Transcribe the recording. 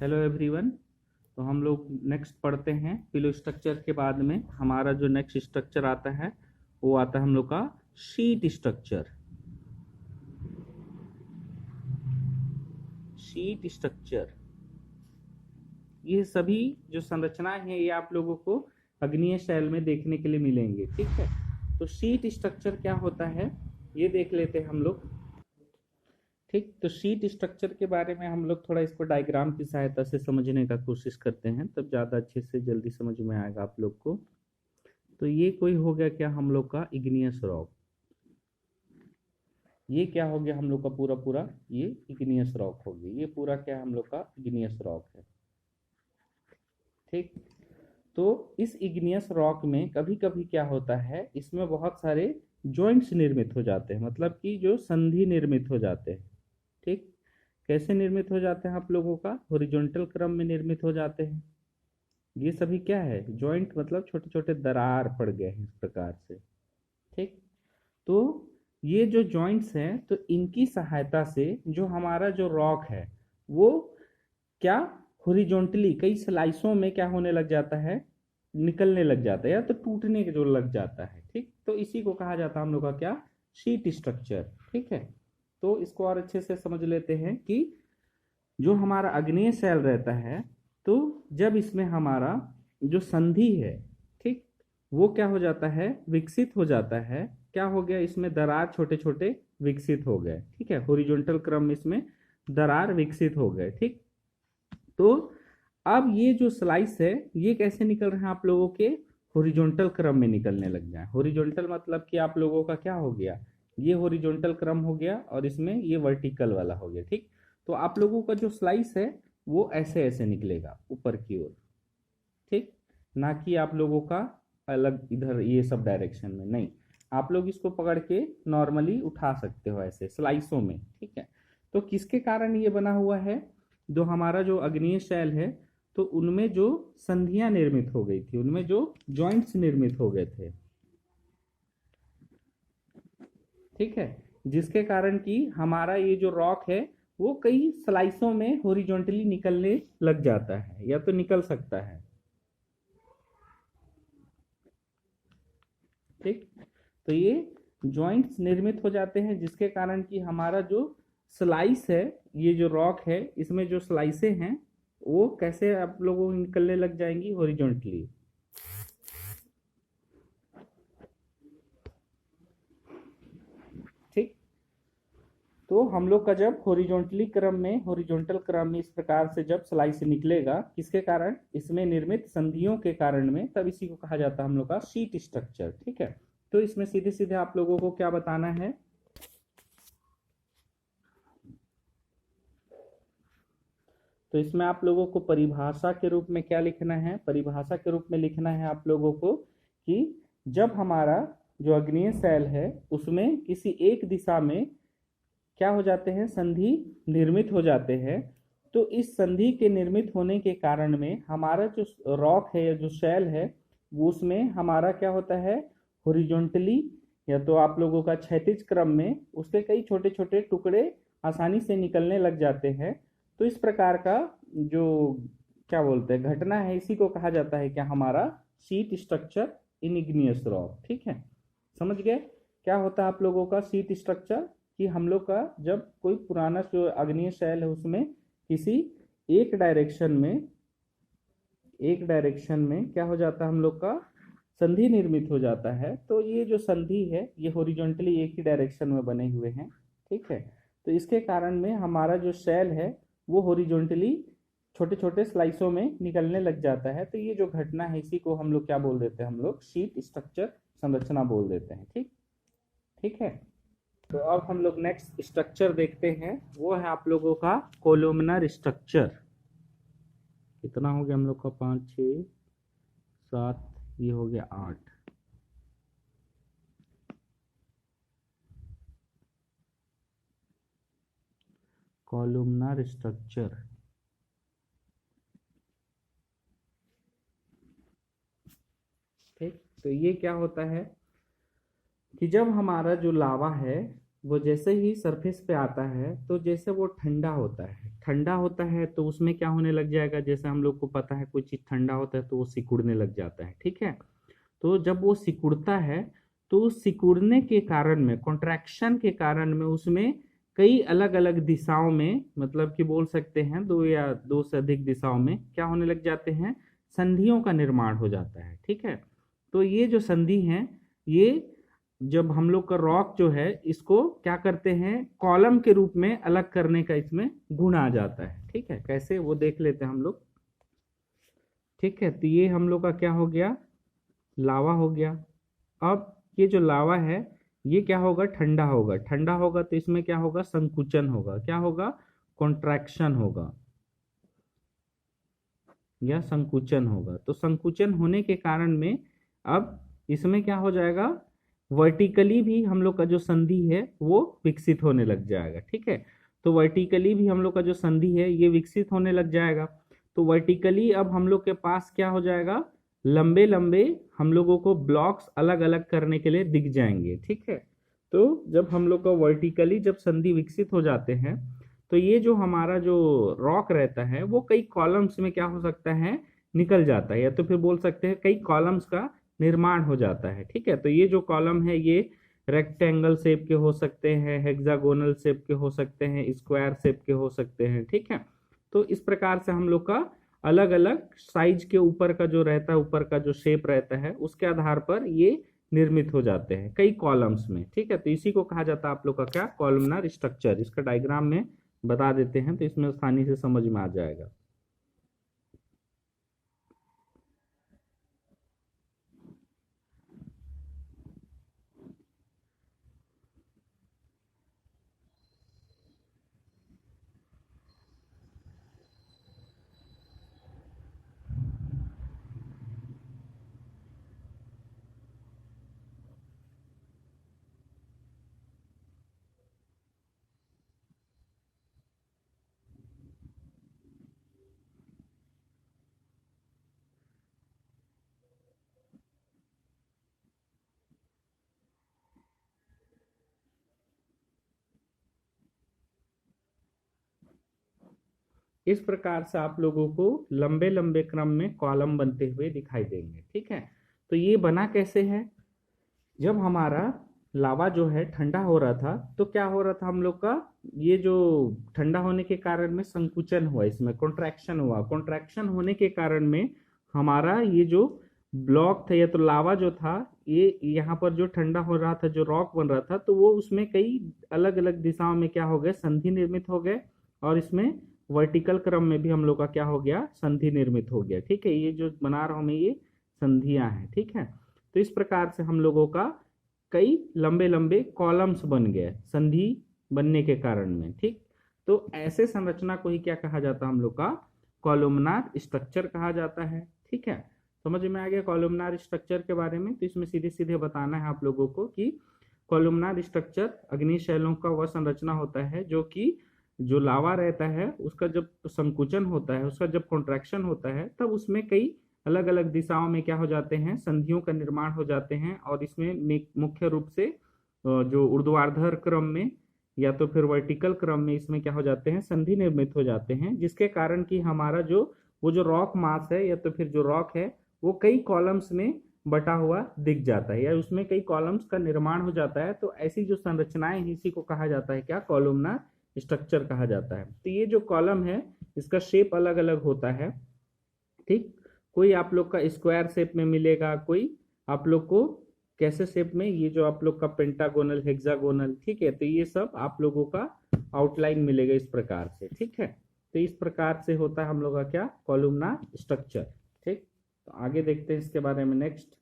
Hello everyone. तो हम लोग नेक्स्ट पढ़ते हैं पिलो स्ट्रक्चर के बाद में हमारा जो नेक्स्ट स्ट्रक्चर आता है वो आता है हम लोग का शीट स्ट्रक्चर। शीट स्ट्रक्चर ये सभी जो संरचनाएं हैं ये आप लोगों को अग्नीय शैल में देखने के लिए मिलेंगे। ठीक है, तो शीट स्ट्रक्चर क्या होता है ये देख लेते हैं हम लोग। ठीक, तो शीट स्ट्रक्चर के बारे में हम लोग थोड़ा इसको डायग्राम की सहायता से समझने का कोशिश करते हैं, तब ज़्यादा अच्छे से जल्दी समझ में आएगा आप लोग को। तो ये कोई हो गया क्या हम लोग का इग्नियस रॉक। ये क्या हो गया हम लोग का पूरा पूरा ये इग्नियस रॉक हो गया। ये पूरा क्या हम लोग का इग्नियस रॉक है। ठीक, तो इस इग्नियस रॉक में कभी कभी क्या होता है, इसमें बहुत सारे जॉइंट्स निर्मित हो जाते हैं, मतलब कि जो संधि निर्मित हो जाते हैं। ठीक, कैसे निर्मित हो जाते हैं आप लोगों का हॉरिजॉन्टल क्रम में निर्मित हो जाते हैं। ये सभी क्या है जॉइंट, मतलब छोटे छोटे दरार पड़ गए हैं इस प्रकार से। ठीक, तो ये जो जॉइंट्स हैं तो इनकी सहायता से जो हमारा जो रॉक है वो क्या हॉरिजॉन्टली कई स्लाइसों में क्या होने लग जाता है, निकलने लग जाता है या तो टूटने के जो लग जाता है। ठीक, तो इसी को कहा जाता है हम लोग का क्या शीट स्ट्रक्चर। ठीक है, तो इसको और अच्छे से समझ लेते हैं कि जो हमारा अग्नेय शैल रहता है तो जब इसमें हमारा जो संधि है, ठीक, वो क्या हो जाता है विकसित हो जाता है। क्या हो गया इसमें दरार छोटे छोटे विकसित हो गए। ठीक है, हॉरिजॉन्टल क्रम में इसमें दरार विकसित हो गए। ठीक, तो अब ये जो स्लाइस है ये कैसे निकल रहे हैं आप लोगों के हॉरिजॉन्टल क्रम में निकलने लग जाए। हॉरिजॉन्टल मतलब कि आप लोगों का क्या हो गया, ये हॉरिजॉन्टल क्रम हो गया और इसमें ये वर्टिकल वाला हो गया। ठीक, तो आप लोगों का जो स्लाइस है वो ऐसे ऐसे निकलेगा ऊपर की ओर। ठीक, ना कि आप लोगों का अलग इधर ये सब डायरेक्शन में नहीं, आप लोग इसको पकड़ के नॉर्मली उठा सकते हो ऐसे स्लाइसों में। ठीक है, तो किसके कारण ये बना हुआ है, जो हमारा जो अग्नेय शैल है तो उनमें जो संधियां निर्मित हो गई थी, उनमें जो जॉइंट्स निर्मित हो गए थे। ठीक है, जिसके कारण कि हमारा ये जो रॉक है वो कई स्लाइसों में हॉरिजॉन्टली निकलने लग जाता है या तो निकल सकता है। ठीक, तो ये जॉइंट्स निर्मित हो जाते हैं जिसके कारण कि हमारा जो स्लाइस है, ये जो रॉक है इसमें जो स्लाइसें हैं वो कैसे आप लोगों को निकलने लग जाएंगी हॉरिजॉन्टली। ठीक, तो हम लोग का जब हॉरिजॉन्टल क्रम में इस प्रकार से जब स्लाइस निकलेगा किसके कारण, इसमें निर्मित संधियों के कारण में, तब इसी को कहा जाता है हम लोग का शीट स्ट्रक्चर। ठीक है, तो इसमें सीधे सीधे आप लोगों को क्या बताना है, तो इसमें आप लोगों को परिभाषा के रूप में क्या लिखना है, परिभाषा के रूप में लिखना है आप लोगों को कि जब हमारा जो अग्नेय शैल है उसमें किसी एक दिशा में क्या हो जाते हैं संधि निर्मित हो जाते हैं, तो इस संधि के निर्मित होने के कारण में हमारा जो रॉक है या जो शैल है वो उसमें हमारा क्या होता है हॉरिजॉन्टली या तो आप लोगों का क्षैतिज क्रम में उसके कई छोटे छोटे टुकड़े आसानी से निकलने लग जाते हैं। तो इस प्रकार का जो क्या बोलते हैं घटना है इसी को कहा जाता है क्या हमारा sheet structure in igneous rock. ठीक है, समझ गए क्या होता है आप लोगों का शीट स्ट्रक्चर, कि हम लोग का जब कोई पुराना जो अग्निय शैल है उसमें किसी एक डायरेक्शन में क्या हो जाता है हम लोग का संधि निर्मित हो जाता है। तो ये जो संधि है ये हॉरिजॉन्टली एक ही डायरेक्शन में बने हुए हैं। ठीक है, तो इसके कारण में हमारा जो शैल है वो हॉरिजॉन्टली छोटे छोटे स्लाइसों में निकलने लग जाता है। तो ये जो घटना है इसी को हम लोग क्या बोल देते हैं, हम लोग शीट स्ट्रक्चर संरचना बोल देते हैं। ठीक, ठीक है, तो अब हम लोग नेक्स्ट स्ट्रक्चर देखते हैं, वो है आप लोगों का कोलुमनर स्ट्रक्चर। कितना हो गया हम लोग का 5 6 7, ये हो गया 8। कॉलुमनर स्ट्रक्चर, ठीक, तो ये क्या होता है कि जब हमारा जो लावा है वो जैसे ही सरफेस पे आता है तो जैसे वो ठंडा होता है तो उसमें क्या होने लग जाएगा, जैसे हम लोग को पता है कोई चीज़ ठंडा होता है तो वो सिकुड़ने लग जाता है, ठीक है। तो जब वो सिकुड़ता है तो सिकुड़ने के कारण में, कॉन्ट्रैक्शन के कारण में उसमें कई अलग अलग दिशाओं में, मतलब कि बोल सकते हैं दो या दो से अधिक दिशाओं में क्या होने लग जाते हैं, संधियों का निर्माण हो जाता है, ठीक है। तो ये जो संधि हैं, ये जब हम लोग का रॉक जो है इसको क्या करते हैं, कॉलम के रूप में अलग करने का इसमें गुण आ जाता है, ठीक है। कैसे वो देख लेते हैं हम लोग, ठीक है। तो ये हम लोग का क्या हो गया, लावा हो गया। अब ये जो लावा है ये क्या होगा, ठंडा होगा। ठंडा होगा तो इसमें क्या होगा, संकुचन होगा। क्या होगा, कॉन्ट्रैक्शन होगा या संकुचन होगा। तो संकुचन होने के कारण में अब इसमें क्या हो जाएगा, वर्टिकली भी हम लोग का जो संधि है वो विकसित होने लग जाएगा, ठीक है। तो वर्टिकली भी हम लोग का जो संधि है ये विकसित होने लग जाएगा। तो वर्टिकली अब हम लोग के पास क्या हो जाएगा, लंबे लंबे हम लोगों को ब्लॉक्स अलग अलग करने के लिए दिख जाएंगे, ठीक है। तो जब हम लोग का वर्टिकली जब संधि विकसित हो जाते हैं तो ये जो हमारा जो रॉक रहता है वो कई कॉलम्स में क्या हो सकता है, निकल जाता है, या तो फिर बोल सकते हैं कई कॉलम्स का निर्माण हो जाता है, ठीक है। तो ये जो कॉलम है ये रेक्टेंगल शेप के हो सकते हैं, हेक्सागोनल शेप के हो सकते हैं, स्क्वायर शेप के हो सकते हैं, ठीक है। तो इस प्रकार से हम लोग का अलग अलग साइज के ऊपर का जो रहता है, ऊपर का जो शेप रहता है उसके आधार पर ये निर्मित हो जाते हैं कई कॉलम्स में, ठीक है। तो इसी को कहा जाता है आप लोग का क्या, कॉलमनार स्ट्रक्चर। इसका डायग्राम में बता देते हैं तो इसमें आसानी से समझ में आ जाएगा। इस प्रकार से आप लोगों को लंबे लंबे क्रम में कॉलम बनते हुए दिखाई देंगे, ठीक है। तो ये बना कैसे है, जब हमारा लावा जो है ठंडा हो रहा था तो क्या हो रहा था हम लोग का, ये जो ठंडा होने के कारण में संकुचन हुआ, इसमें कॉन्ट्रैक्शन हुआ। कॉन्ट्रैक्शन होने के कारण में हमारा ये जो ब्लॉक था या तो लावा जो था, ये यहाँ पर जो ठंडा हो रहा था, जो रॉक बन रहा था, तो वो उसमें कई अलग अलग दिशाओं में क्या हो गए, संधि निर्मित हो गए। और इसमें वर्टिकल क्रम में भी हम लोग का क्या हो गया, संधि निर्मित हो गया, ठीक है। ये जो बना रहा हूं मैं ये संधियां हैं, ठीक है। तो इस प्रकार से हम लोगों का कई लंबे लंबे कॉलम्स बन गए संधि बनने के कारण में, ठीक। तो ऐसे संरचना को ही क्या कहा जाता है, हम लोग का कॉलमनार स्ट्रक्चर कहा जाता है, ठीक है। समझ में आ गया कॉलमनार स्ट्रक्चर के बारे में। तो इसमें सीधे सीधे बताना है आप लोगों को कि कॉलमनार स्ट्रक्चर अग्नि शैलों का वह संरचना होता है जो कि जो लावा रहता है उसका जब संकुचन होता है, उसका जब कॉन्ट्रैक्शन होता है, तब उसमें कई अलग अलग दिशाओं में क्या हो जाते हैं, संधियों का निर्माण हो जाते हैं। और इसमें मुख्य रूप से जो ऊर्ध्वाधर क्रम में या तो फिर वर्टिकल क्रम में इसमें क्या हो जाते हैं, संधि निर्मित हो जाते हैं, जिसके कारण कि हमारा जो वो जो रॉक मास है या तो फिर जो रॉक है वो कई कॉलम्स में बटा हुआ दिख जाता है या उसमें कई कॉलम्स का निर्माण हो जाता है। तो ऐसी जो संरचनाएं हैं इसी को कहा जाता है क्या, कॉलमनार स्ट्रक्चर कहा जाता है। तो ये जो कॉलम है इसका शेप अलग अलग होता है, ठीक। कोई आप लोग का स्क्वायर शेप में मिलेगा, कोई आप लोग को कैसे शेप में, ये जो आप लोग का पेंटागोनल, हेक्सागोनल, ठीक है। तो ये सब आप लोगों का आउटलाइन मिलेगा इस प्रकार से, ठीक है। तो इस प्रकार से होता है हम लोग का क्या, कॉलमनार स्ट्रक्चर, ठीक। तो आगे देखते हैं इसके बारे में नेक्स्ट।